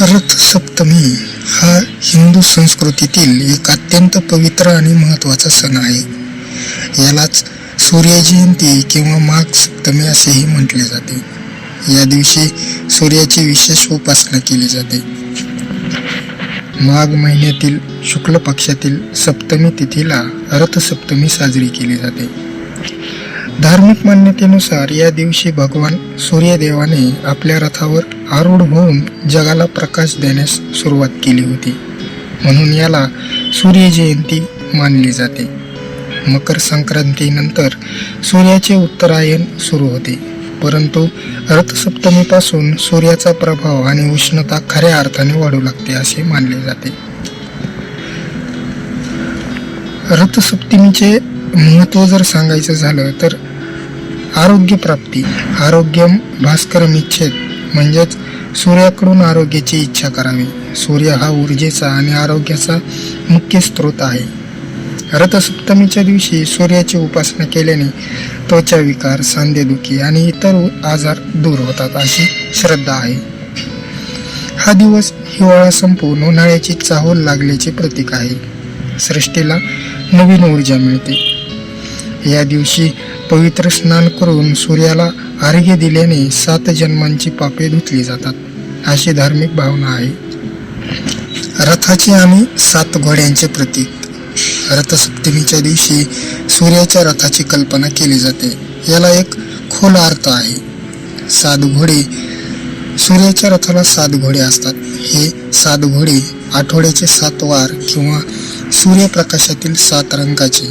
रथसप्तमी हा हिंदू संस्कृतीतील एक अत्यंत पवित्र आणि महत्त्वाचा सण आहे. यालाच सूर्यजयंती किंवा माघ सप्तमी असेही म्हटले जाते. या दिवशी सूर्याची विशेष उपासना केली जाते. माघ महिन्यातील शुक्ल पक्षातील सप्तमी तिथीला रथसप्तमी साजरी केली जाते. धार्मिक मान्यतेनुसार या दिवशी भगवान सूर्यदेवाने आपल्या रथावर आरूढ होऊन जगाला प्रकाश देण्यास सुरुवात केली होती, म्हणून याला सूर्यजयंती मानली जाते. मकर संक्रांतीनंतर सूर्याचे उत्तरायण सुरू होते, परंतु रथसप्तमीपासून सूर्याचा प्रभाव आणि उष्णता खऱ्या अर्थाने वाढू लागते असे मानले जाते. रथसप्तमीचे महत्त्व जर सांगायचं झालं तर आरोग्य प्राप्ती, आरोग्यम भास्करम इच्छेत, म्हणजेच सूर्याकडून आरोग्याची इच्छा करावी. सूर्य हा ऊर्जेचा आणि आरोग्याचा मुख्य स्रोत आहे. रथसप्तमीच्या दिवशी सूर्याची उपासना केल्याने त्वचा विकार, सांधेदुखी आणि इतर आजार दूर होतात अशी श्रद्धा आहे. हा दिवस हिवाळा संपून उन्हाळ्याची चाहूल लागल्याचे प्रतीक आहे. सृष्टीला नवीन ऊर्जा मिळते. या दिवशी पवित्र स्नान करून सूर्याला अर्घ्य दिल्याने 7 जन्मांची पापे धुतली जातात अशी धार्मिक भावना आहे. रथाचे आणि 7 घोड्यांचे प्रतीक. रथसप्तमीच्या दिवशी सूर्याच्या रथाची कल्पना केली जाते. याला एक खोल अर्थ आहे. 7 घोडे, सूर्याच्या रथाला 7 घोडे असतात. हे 7 घोडे आठवड्याचे 7 वार किंवा सूर्यप्रकाशातील 7 रंगाचे,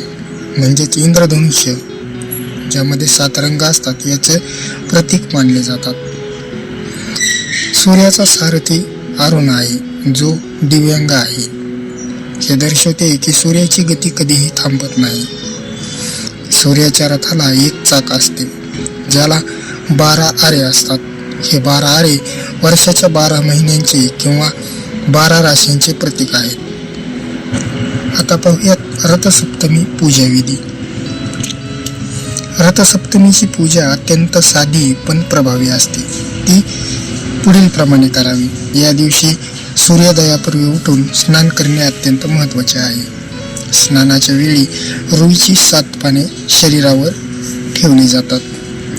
म्हणजेच इंद्रधनुष्य ज्यामध्ये 7 रंग असतात याचे प्रतीक मानले जातात. सूर्याचा सारथी अरुण आहे, जो दिव्यांग आहे. हे दर्शवते की सूर्याची गती कधीही थांबत नाही. सूर्याच्या रथाला एक चाक असते, ज्याला 12 आरे असतात. हे 12 आरे वर्षाच्या 12 महिन्यांचे किंवा 12 राशींचे प्रतीक आहेत. आता पाहूयात रथसप्तमी पूजा विधी. रथसप्तमीची पूजा अत्यंत साधी पण प्रभावी असते. ती पुढील प्रमाणे करावी. या दिवशी सूर्योदयापूर्वी उठून स्नान करणे अत्यंत महत्त्वाचे आहे. स्नानाच्या वेळी रुईची 7 पाने शरीरावर ठेवली जातात,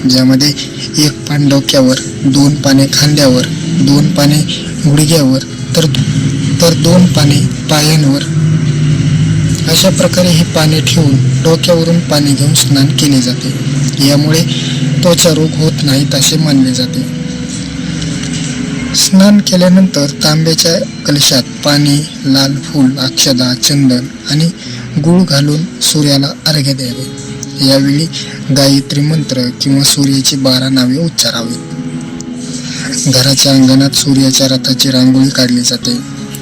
ज्यामध्ये 1 पान डोक्यावर, 2 पाने खांद्यावर, 2 पाने गुडघ्यावर तर 2 पाने पायांवर. अशा प्रकारे हे पाने ठेवून डोक्यावरून पाणी घेऊन स्नान केले जाते. यामुळे त्वचा रोग होत नाहीत असे मानले जाते. स्नान केल्यानंतर तांब्याच्या कलशात पाणी, लाल फूल, अक्षदा, चंदन आणि गूळ घालून सूर्याला अर्घ्य द्यावे. यावेळी गायत्री मंत्र किंवा सूर्याची 12 नावे उच्चारावीत. घराच्या अंगणात सूर्याच्या रथाची रांगोळी काढली जाते.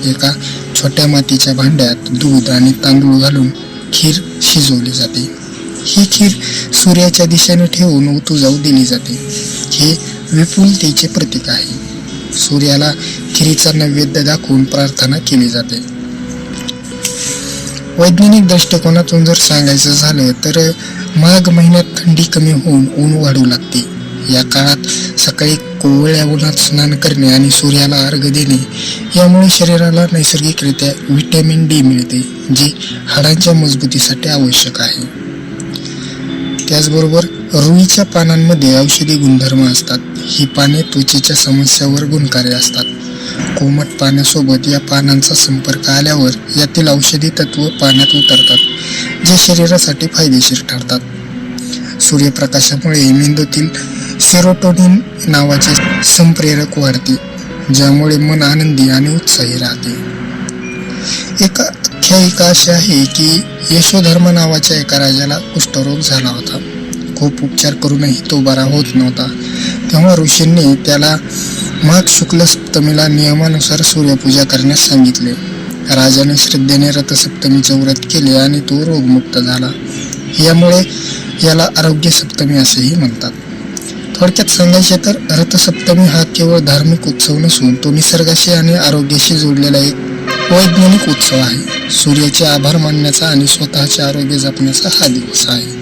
एका छोट्या मातीच्या भांड्यात दूध आणि तांदूळ घालून खीर शिजवली जाते. ही खीर सूर्याच्या दिशेने ठेवून ओतू जाऊ दिली जाते. हे विपुलतेचे प्रतीक आहे. सूर्याला खिरीचा नैवेद्य दाखवून प्रार्थना केली जाते. वैज्ञानिक दृष्टिकोनातून जर सांगायचं झालं तर माघ महिन्यात थंडी कमी होऊन ऊन वाढू लागते. या काळात सकाळी कोवळ्या उन्हात स्नान करणे आणि सूर्याला अर्घ्य देणे यामुळे शरीराला नैसर्गिकरित्या व्हिटॅमिन डी मिळते, जे हाडांच्या मजबूतीसाठी आवश्यक आहे. त्याचबरोबर रुईच्या पानांमध्ये औषधी गुणधर्म असतात. ही पाने त्वचेच्या समस्यावर गुणकारी असतात. कोमट पाण्यासोबत या पानांचा संपर्क आल्यावर यातील औषधी तत्व पाण्यात उतरतात, जे शरीरासाठी फायदेशीर ठरतात. सूर्यप्रकाशामुळे मेंदूतील सेरोटोनिन नावाचे संप्रेरक वाढते, ज्यामुळे मन आनंदी आणि उत्साही राहते. एक आख्यायिका अशी आहे की यशोधर्म नावाच्या एका राजाला कुष्ठरोग झाला होता. खूप उपचार करूनही तो बरा होत नव्हता. तेव्हा ऋषींनी त्याला माघ शुक्ल सप्तमीला नियमानुसार सूर्यपूजा करण्यास सांगितले. राजाने श्रद्धेने रथसप्तमीचे व्रत केले आणि तो रोगमुक्त झाला. यामुळे याला आरोग्य सप्तमी असेही म्हणतात. थोडक्यात सांगायचे तर रथसप्तमी हा केवळ धार्मिक उत्सव नसून तो निसर्गाशी आणि आरोग्याशी जोडलेला एक वैज्ञानिक उत्सव आहे. सूर्याचे आभार मानण्याचा आणि स्वतःचे आरोग्य जपण्याचा हा दिवस आहे.